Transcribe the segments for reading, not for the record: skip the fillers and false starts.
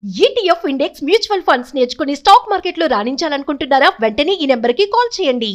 ETF index mutual funds నేర్చుకుని stock మార్కెట్లో రాణించాలనుకుంటున్నారా? వెంటనే ఈ నెంబర్కి కాల్ చేయండి.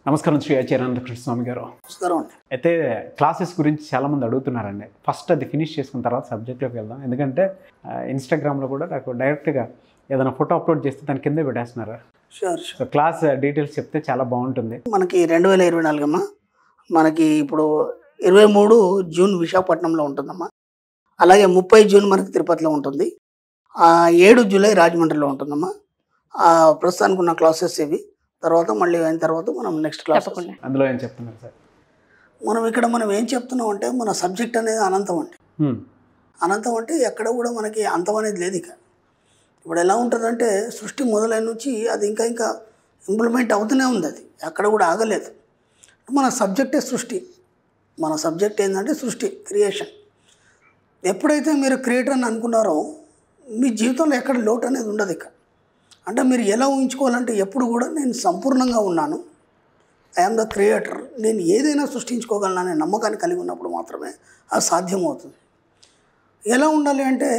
నమస్కారం శ్రీ ఆచార్య స్వామి గారు. నమస్కారం అండి. అయితే క్లాసెస్ గురించి చాలామంది అడుగుతున్నారండి. ఫస్ట్ అది ఫినిష్ చేసుకున్న తర్వాత సబ్జెక్ట్లోకి వెళ్దాం. ఎందుకంటే ఇన్స్టాగ్రామ్లో కూడా నాకు డైరెక్ట్గా ఏదైనా ఫోటో అప్లోడ్ చేస్తే దాని కిందే పెట్టేస్తున్నారు. సో క్లాస్ డీటెయిల్స్ చెప్తే చాలా బాగుంటుంది. మనకి 2024 అమ్మా, మనకి ఇప్పుడు 23 జూన్ విశాఖపట్నంలో ఉంటుందమ్మా. అలాగే 30 జూన్ మనకి తిరుపతిలో ఉంటుంది. 7 జూలై రాజమండ్రిలో ఉంటుందమ్మా. ప్రస్తుతానికి ఉన్న క్లాసెస్ ఇవి. తర్వాత మళ్ళీ అయిన తర్వాత మనం నెక్స్ట్ క్లాస్ అందులో ఏం చెప్తున్నారు సార్? మనం ఏం చెప్తున్నాం అంటే మన సబ్జెక్ట్ అనేది అనంతం అండి. అనంతం అంటే ఎక్కడ కూడా మనకి అంతం అనేది లేదు. ఇక ఇప్పుడు ఎలా ఉంటుందంటే సృష్టి మొదలైన నుంచి అది ఇంకా ఇంప్లిమెంట్ అవుతూనే ఉంది. అది ఎక్కడ కూడా ఆగలేదు. మన సబ్జెక్టే సృష్టి. మన సబ్జెక్ట్ ఏంటంటే సృష్టి, క్రియేషన్. ఎప్పుడైతే మీరు క్రియేటర్ అని అనుకున్నారో మీ జీవితంలో ఎక్కడ లోటు అనేది ఉండదు. ఇక అంటే మీరు ఎలా ఊహించుకోవాలంటే ఎప్పుడు కూడా నేను సంపూర్ణంగా ఉన్నాను, ఐఎమ్ ద క్రియేటర్, నేను ఏదైనా సృష్టించుకోగలను అనే నమ్మకాన్ని కలిగి ఉన్నప్పుడు మాత్రమే అది సాధ్యమవుతుంది. ఎలా ఉండాలి అంటే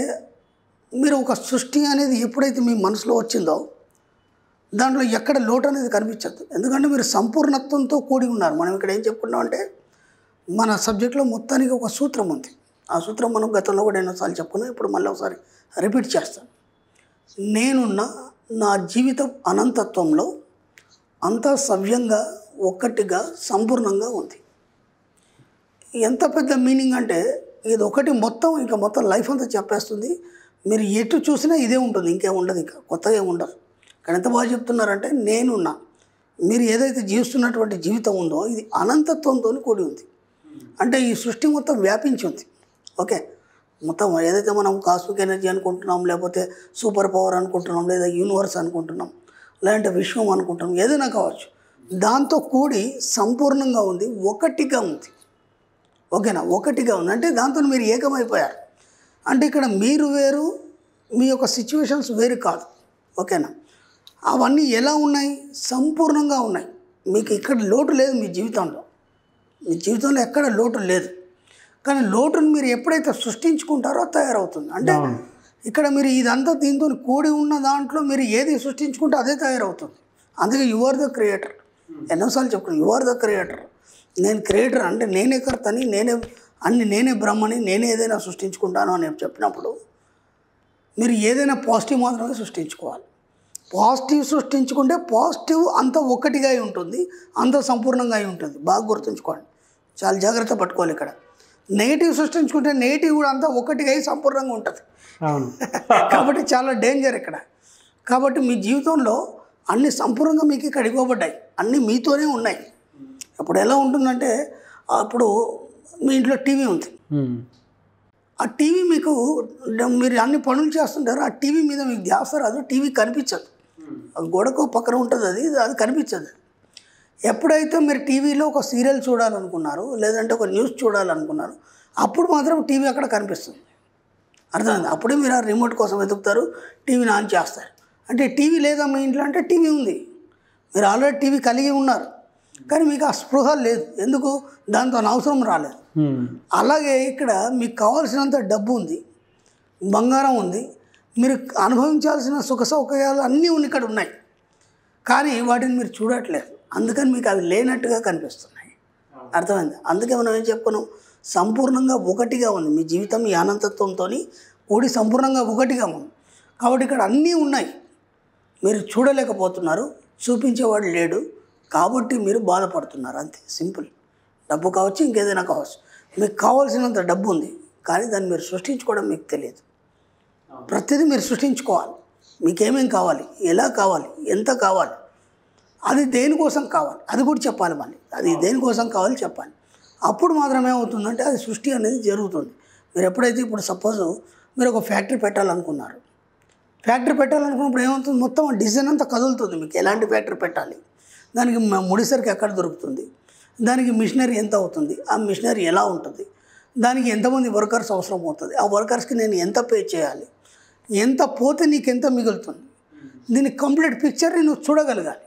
మీరు ఒక సృష్టి అనేది ఎప్పుడైతే మీ మనసులో వచ్చిందో దాంట్లో ఎక్కడ లోటు అనేది కనిపించద్దు. ఎందుకంటే మీరు సంపూర్ణత్వంతో కూడి ఉన్నారు. మనం ఇక్కడ ఏం చెప్పుకున్నామంటే మన సబ్జెక్ట్లో మొత్తానికి ఒక సూత్రం ఉంది. ఆ సూత్రం మనం గతంలో కూడా ఎన్నోసార్లు చెప్పుకున్నాం. ఇప్పుడు మళ్ళీ ఒకసారి రిపీట్ చేస్తాను. నేనున్న నా జీవితం అనంతత్వంలో అంతా సవ్యంగా, ఒక్కటిగా, సంపూర్ణంగా ఉంది. ఎంత పెద్ద మీనింగ్ అంటే ఇది ఒకటి మొత్తం ఇంకా మొత్తం లైఫ్ అంతా చెప్పేస్తుంది. మీరు ఎటు చూసినా ఇదే ఉంటుంది, ఇంకేం ఉండదు, ఇంకా కొత్తగా ఏమి ఉండదు. ఇక్కడ ఎంత బాగా చెప్తున్నారంటే నేనున్నా, మీరు ఏదైతే జీవిస్తున్నటువంటి జీవితం ఉందో ఇది అనంతత్వంతో కూడి ఉంది. అంటే ఈ సృష్టి మొత్తం వ్యాపించి ఉంది. ఓకే, మొత్తం ఏదైతే మనం కాస్మిక్ ఎనర్జీ అనుకుంటున్నాం, లేకపోతే సూపర్ పవర్ అనుకుంటున్నాం, లేదా యూనివర్స్ అనుకుంటున్నాం, లేదంటే విశ్వం అనుకుంటున్నాం, ఏదైనా కావచ్చు, దాంతో కూడి సంపూర్ణంగా ఉంది, ఒకటిగా ఉంది. ఓకేనా, ఒకటిగా ఉంది అంటే దాంతో మీరు ఏకమైపోయారు. అంటే ఇక్కడ మీరు వేరు, మీ యొక్క సిచ్యువేషన్స్ వేరు కాదు. ఓకేనా, అవన్నీ ఎలా ఉన్నాయి? సంపూర్ణంగా ఉన్నాయి. మీకు ఇక్కడ లోటు లేదు. మీ జీవితంలో ఎక్కడ లోటు లేదు. కానీ లోటును మీరు ఎప్పుడైతే సృష్టించుకుంటారో తయారవుతుంది. అంటే ఇక్కడ మీరు ఇదంతా దీంతో కూడి ఉన్న దాంట్లో మీరు ఏది సృష్టించుకుంటే అదే తయారవుతుంది. అందుకే యు ఆర్ ద క్రియేటర్. ఎన్నోసార్లు చెప్పుకున్నాను, యు ఆర్ ద క్రియేటర్. నేను క్రియేటర్ అంటే నేనే కర్తని, నేనే బ్రహ్మని, నేనే ఏదైనా సృష్టించుకుంటాను అని చెప్పినప్పుడు మీరు ఏదైనా పాజిటివ్ మాత్రమే సృష్టించుకోవాలి. పాజిటివ్ సృష్టించుకుంటే పాజిటివ్ అంత ఒకటిగా అయి ఉంటుంది, అంత సంపూర్ణంగా అయి ఉంటుంది. బాగా గుర్తుంచుకోండి, చాలా జాగ్రత్త పట్టుకోవాలి. ఇక్కడ నెగిటివ్ సృష్టించుకుంటే నెగిటివ్ కూడా అంతా ఒకటిగా అయి సంపూర్ణంగా ఉంటుంది. కాబట్టి చాలా డేంజర్ ఇక్కడ. కాబట్టి మీ జీవితంలో అన్ని సంపూర్ణంగా మీకు ఇక్కడ ఇవ్వబడ్డాయి, అన్నీ మీతోనే ఉన్నాయి. అప్పుడు ఎలా ఉంటుందంటే అప్పుడు మీ ఇంట్లో టీవీ ఉంది. ఆ టీవీ మీకు మీరు అన్ని పనులు చేస్తుంటారు, ఆ టీవీ మీద మీకు ధ్యాస రాదు, టీవీ కనిపించదు. గోడకు పక్కన ఉంటుంది, అది కనిపించదు. ఎప్పుడైతే మీరు టీవీలో ఒక సీరియల్ చూడాలనుకున్నారు, లేదంటే ఒక న్యూస్ చూడాలనుకున్నారు, అప్పుడు మాత్రం టీవీ అక్కడ కనిపిస్తుంది. అర్థమైంది? అప్పుడే మీరు ఆ రిమోట్ కోసం వెతుకుతారు, టీవీని ఆన్ చేస్తారు. అంటే టీవీ లేదా మీ ఇంట్లో అంటే టీవీ ఉంది, మీరు ఆల్రెడీ టీవీ కలిగి ఉన్నారు, కానీ మీకు ఆ స్పృహ లేదు. ఎందుకు? దాంతో అవసరం రాలేదు. అలాగే ఇక్కడ మీకు కావాల్సినంత డబ్బు ఉంది, బంగారం ఉంది, మీరు అనుభవించాల్సిన సుఖ సౌకర్యాలు అన్నీ ఇక్కడ ఉన్నాయి, కానీ వాటిని మీరు చూడట్లేదు. అందుకని మీకు అవి లేనట్టుగా కనిపిస్తున్నాయి. అర్థమైంది? అందుకే మనం ఏం చెప్పుకున్నాం, సంపూర్ణంగా ఒకటిగా ఉంది మీ జీవితం. ఈ అనంతత్వంతో కూడి సంపూర్ణంగా ఒకటిగా ఉంది. కాబట్టి ఇక్కడ అన్నీ ఉన్నాయి, మీరు చూడలేకపోతున్నారు, చూపించేవాడు లేడు, కాబట్టి మీరు బాధపడుతున్నారు. అంతే, సింపుల్. డబ్బు కావచ్చు, ఇంకేదైనా కావచ్చు, మీకు కావాల్సినంత డబ్బు ఉంది, కానీ దాన్ని మీరు సృష్టించుకోవడం మీకు తెలియదు. ప్రతిదీ మీరు సృష్టించుకోవాలి. మీకేమేం కావాలి, ఎలా కావాలి, ఎంత కావాలి, అది దేనికోసం కావాలి, అది కూడా చెప్పాలి. మళ్ళీ అది దేనికోసం కావాలి చెప్పాలి. అప్పుడు మాత్రమే ఏమవుతుందంటే అది సృష్టి అనేది జరుగుతుంది. మీరు ఎప్పుడైతే ఇప్పుడు సపోజ్ మీరు ఒక ఫ్యాక్టరీ పెట్టాలనుకున్నారు, ఫ్యాక్టరీ పెట్టాలనుకున్నప్పుడు ఏమవుతుంది, మొత్తం డిజైన్ అంతా కదులుతుంది. మీకు ఎలాంటి ఫ్యాక్టరీ పెట్టాలి, దానికి ముడిసరికి ఎక్కడ దొరుకుతుంది, దానికి మిషనరీ ఎంత అవుతుంది, ఆ మిషనరీ ఎలా ఉంటుంది, దానికి ఎంతమంది వర్కర్స్ అవసరం అవుతుంది, ఆ వర్కర్స్కి నేను ఎంత పే చేయాలి, ఎంత పోతే నీకు ఎంత మిగులుతుంది, దీని కంప్లీట్ పిక్చర్ని నువ్వు చూడగలగాలి.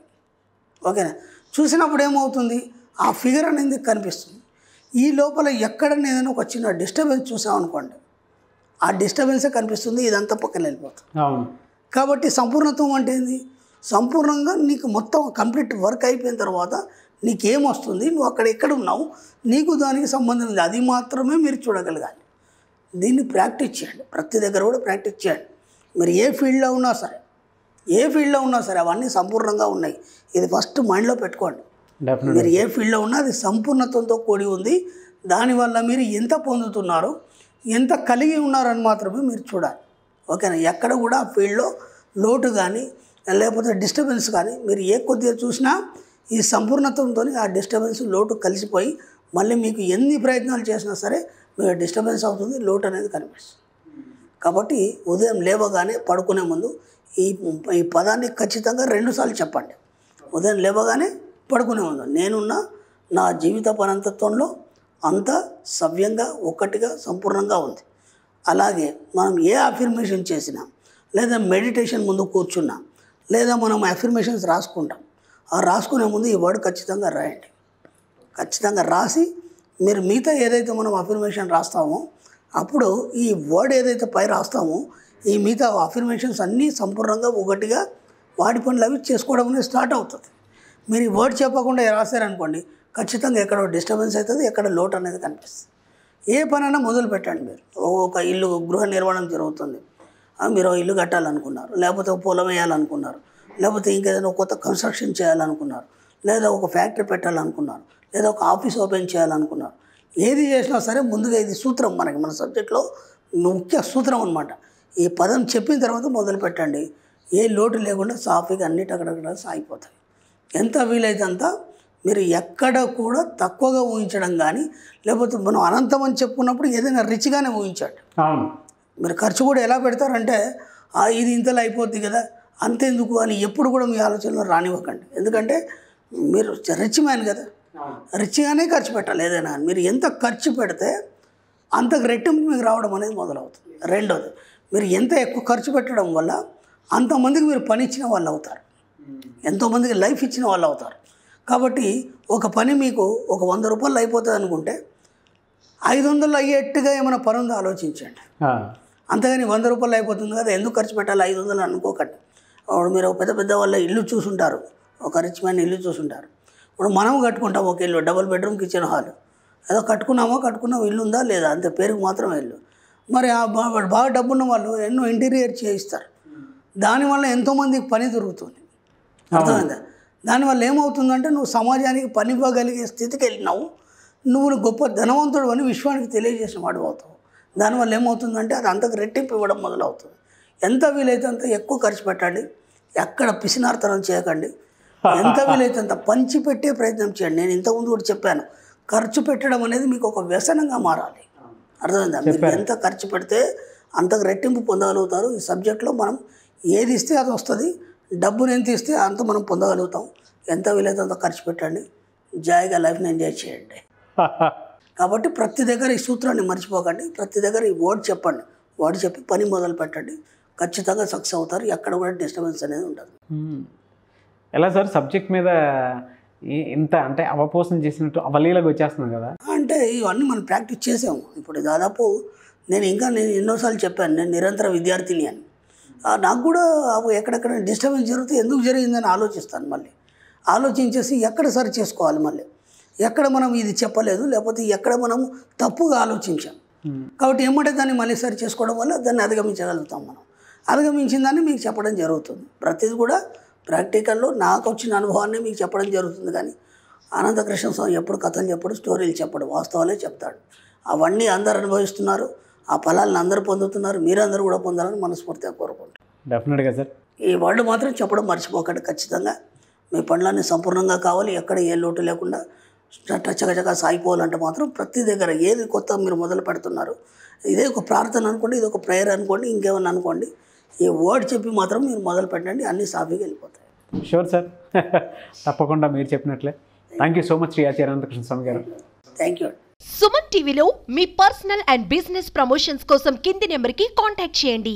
ఓకేనా? చూసినప్పుడు ఏమవుతుంది, ఆ ఫిగర్ అనేది కనిపిస్తుంది. ఈ లోపల ఎక్కడన్నా ఏదైనా ఒక చిన్న డిస్టర్బెన్స్ చూసామనుకోండి, ఆ డిస్టర్బెన్సే కనిపిస్తుంది, ఇదంతా పక్కన వెళ్ళిపోతుంది. కాబట్టి సంపూర్ణత్వం అంటే ఏంది? సంపూర్ణంగా నీకు మొత్తం కంప్లీట్ వర్క్ అయిపోయిన తర్వాత నీకేమొస్తుంది, నువ్వు అక్కడ ఎక్కడ ఉన్నావు, నీకు దానికి సంబంధం ఉంది, అది మాత్రమే మీరు చూడగలగాలి. దీన్ని ప్రాక్టీస్ చేయండి, ప్రతి దగ్గర కూడా ప్రాక్టీస్ చేయండి. మీరు ఏ ఫీల్డ్లో ఉన్నా సరే, ఏ ఫీల్డ్లో ఉన్నా సరే అవన్నీ సంపూర్ణంగా ఉన్నాయి. ఇది ఫస్ట్ మైండ్లో పెట్టుకోండి. మీరు ఏ ఫీల్డ్లో ఉన్నా అది సంపూర్ణత్వంతో కూడి ఉంది. దానివల్ల మీరు ఎంత పొందుతున్నారో, ఎంత కలిగి ఉన్నారని మాత్రమే మీరు చూడాలి. ఓకేనా? ఎక్కడ కూడా ఆ ఫీల్డ్లో లోటు కానీ లేకపోతే డిస్టర్బెన్స్ కానీ మీరు ఏ కొద్దిగా చూసినా ఈ సంపూర్ణత్వంతో ఆ డిస్టర్బెన్స్ లోటు కలిసిపోయి మళ్ళీ మీకు ఎన్ని ప్రయత్నాలు చేసినా సరే మీకు డిస్టర్బెన్స్ అవుతుంది, లోటు అనేది కనిపిస్తుంది. కాబట్టి ఉదయం లేవగానే పడుకునే ముందు ఈ పదాన్ని ఖచ్చితంగా 2 సార్లు చెప్పండి. ఉదయం లేవగానే పడుకునే ముందు నేనున్న నా జీవిత పరంతత్వంలో అంత సవ్యంగా ఒక్కటిగా సంపూర్ణంగా ఉంది. అలాగే మనం ఏ అఫర్మేషన్ చేసినా లేదా మెడిటేషన్ ముందు కూర్చున్నా లేదా మనం అఫర్మేషన్స్ రాసుకుంటాం, ఆ రాసుకునే ముందు ఈ వర్డ్ ఖచ్చితంగా రాయండి. ఖచ్చితంగా రాసి మీరు మిగతా ఏదైతే మనం అఫర్మేషన్ రాస్తామో అప్పుడు ఈ వర్డ్ ఏదైతే పై రాస్తామో ఈ మిగతా అఫర్మేషన్స్ అన్నీ సంపూర్ణంగా ఒకటిగా వాటి పనులు అవి చేసుకోవడం అనేది స్టార్ట్ అవుతుంది. మీరు ఈ వర్డ్ చెప్పకుండా రాశారనుకోండి, ఖచ్చితంగా ఎక్కడో డిస్టర్బెన్స్ అవుతుంది, ఎక్కడ లోటు అనేది కనిపిస్తుంది. ఏ పనైనా మొదలు పెట్టండి. మీరు ఒక ఇల్లు గృహ నిర్మాణం జరుగుతుంది, మీరు ఇల్లు కట్టాలనుకున్నారు, లేకపోతే పొలం వేయాలనుకున్నారు, లేకపోతే ఇంకేదైనా కొత్త కన్స్ట్రక్షన్ చేయాలనుకున్నారు, లేదా ఒక ఫ్యాక్టరీ పెట్టాలనుకున్నారు, లేదా ఒక ఆఫీస్ ఓపెన్ చేయాలనుకున్నారు. ఏది చేసినా సరే ముందుగా ఇది సూత్రం, మన సబ్జెక్ట్లో ముఖ్య సూత్రం అనమాట. ఈ పదం చెప్పిన తర్వాత మొదలు పెట్టండి. ఏ లోటు లేకుండా సాఫీగా అన్నిటి అక్కడక్కడ సాగిపోతాయి. ఎంత వీలైతే అంత మీరు ఎక్కడ కూడా తక్కువగా ఊహించడం కానీ, లేకపోతే మనం అనంతం అని చెప్పుకున్నప్పుడు ఏదైనా రిచ్గానే ఊహించండి. మీరు ఖర్చు కూడా ఎలా పెడతారంటే ఇది ఇంతలో అయిపోద్ది కదా అంతెందుకు అని ఎప్పుడు కూడా మీ ఆలోచనలో రానివ్వకండి. ఎందుకంటే మీరు రిచ్ మ్యాన్ కదా, రిచ్గానే ఖర్చు పెట్టాలి ఏదైనా. మీరు ఎంత ఖర్చు పెడితే అంతకు రెట్టింపు మీకు రావడం అనేది మొదలవుతుంది. రెండోది, మీరు ఎంత ఎక్కువ ఖర్చు పెట్టడం వల్ల అంతమందికి మీరు పని ఇచ్చిన వాళ్ళు అవుతారు, ఎంతోమందికి లైఫ్ ఇచ్చిన వాళ్ళు అవుతారు. కాబట్టి ఒక పని మీకు ఒక 100 రూపాయలు అయిపోతుంది అనుకుంటే 500 అయ్యేట్టుగా ఏమైనా పని ఉందో ఆలోచించండి. అంతేగాని 100 రూపాయలు అయిపోతుంది కదా ఎందుకు ఖర్చు పెట్టాలి 500 అనుకోకండి. అప్పుడు మీరు పెద్ద పెద్ద వాళ్ళ ఇల్లు చూసుంటారు, ఒక రిచ్ మ్యాన్ ఇల్లు చూసుంటారు. ఇప్పుడు మనం కట్టుకుంటాం ఒక ఇల్లు, డబుల్ బెడ్రూమ్ కిచెన్ హాల్, ఏదో కట్టుకున్నాం ఇల్లు ఉందా లేదా అంతే, పేరుకు మాత్రమే ఇల్లు. మరి బాగా డబ్బున్న వాళ్ళు ఎన్నో ఇంటీరియర్ చేయిస్తారు, దానివల్ల ఎంతోమందికి పని దొరుకుతుంది. అర్థమైందా? దానివల్ల ఏమవుతుందంటే నువ్వు సమాజానికి పని ఇవ్వగలిగే స్థితికి వెళ్ళినావు, నువ్వు గొప్ప ధనవంతుడు అని విశ్వానికి తెలియజేసిన వాడు అవుతావు. దానివల్ల ఏమవుతుందంటే అది అంతకు రెట్టింపు ఇవ్వడం మొదలవుతుంది. ఎంత వీలైతే అంత ఎక్కువ ఖర్చు పెట్టండి, ఎక్కడ పిసినార్తనం చేయకండి. ఎంత వీలైతే అంత పంచిపెట్టే ప్రయత్నం చేయండి. నేను ఇంతకుముందు కూడా చెప్పాను, ఖర్చు పెట్టడం అనేది మీకు ఒక వ్యసనంగా మారాలి. అర్థమైందా? మీరు ఎంత ఖర్చు పెడితే అంతకు రెట్టింపు పొందగలుగుతారు. ఈ సబ్జెక్ట్లో మనం ఏది ఇస్తే అది వస్తుంది, డబ్బును ఎంత ఇస్తే అంత మనం పొందగలుగుతాం. ఎంత వీలైతే అంత ఖర్చు పెట్టండి, జాయిగా లైఫ్ని ఎంజాయ్ చేయండి. కాబట్టి ప్రతి దగ్గర ఈ సూత్రాన్ని మర్చిపోకండి, ప్రతి దగ్గర ఈ వర్డ్ చెప్పండి, వర్డ్ చెప్పి పని మొదలు పెట్టండి, ఖచ్చితంగా సక్సెస్ అవుతారు. ఎక్కడ కూడా డిస్టర్బెన్స్ అనేది ఉండదు. ఎలా సార్ సబ్జెక్ట్ మీద ఇంత అంటే అవపోసన చేసినట్టు అవలీలగా వచ్చేస్తున్నాం కదా? అంటే ఇవన్నీ మనం ప్రాక్టీస్ చేసాము. ఇప్పుడు దాదాపు నేను ఎన్నోసార్లు చెప్పాను, నేను నిరంతర విద్యార్థిని అని. నాకు కూడా ఎక్కడెక్కడ డిస్టర్బెన్స్ జరిగితే ఎందుకు జరిగిందని ఆలోచిస్తాను. మళ్ళీ ఆలోచించేసి ఎక్కడ సరి చేసుకోవాలి, మళ్ళీ ఎక్కడ మనం ఇది చెప్పలేదు, లేకపోతే ఎక్కడ మనం తప్పుగా ఆలోచించాం. కాబట్టి ఏమంటే దాన్ని మళ్ళీ సరి చేసుకోవడం వల్ల దాన్ని అధిగమించగలుగుతాం. మనం అధిగమించిన దాన్ని మీకు చెప్పడం జరుగుతుంది. ప్రతిదీ కూడా ప్రాక్టికల్లో నాకు వచ్చిన అనుభవాన్ని మీకు చెప్పడం జరుగుతుంది. కానీ అనంతకృష్ణ స్వామి ఎప్పుడు కథలు చెప్పడు, స్టోరీలు చెప్పడు, వాస్తవాలే చెప్తాడు. అవన్నీ అందరు అనుభవిస్తున్నారు, ఆ ఫలాలను అందరూ పొందుతున్నారు, మీరందరూ కూడా పొందాలని మనస్ఫూర్తిగా కోరుకుంటారు. డెఫినెట్గా సార్. ఈ వర్డ్ మాత్రం చెప్పడం మర్చిపోకండి. ఖచ్చితంగా మీ పనులన్నీ సంపూర్ణంగా కావాలి, ఎక్కడ ఏ లోటు లేకుండా చకచకా సాగిపోవాలంటే మాత్రం ప్రతి దగ్గర ఏది కొత్త మీరు మొదలు పెడుతున్నారు, ఇదే ఒక ప్రార్థన అనుకోండి, ఇది ఒక ప్రేయర్ అనుకోండి, ఇంకేమన్నా అనుకోండి, ఈ వర్డ్ చెప్పి మాత్రం మీరు మొదలు పెట్టండి, అన్నీ సాఫీగా వెళ్ళిపోతాయి. షూర్ సార్, తప్పకుండా మీరు చెప్పినట్లే. Thank you so much Shri Acharya Anantakrishna Swami గారు. Thank you. సుమన్ టీవీలో మీ పర్సనల్ అండ్ బిజినెస్ ప్రమోషన్స్ కోసం కింది నెంబర్కి కాంటాక్ట్ చేయండి.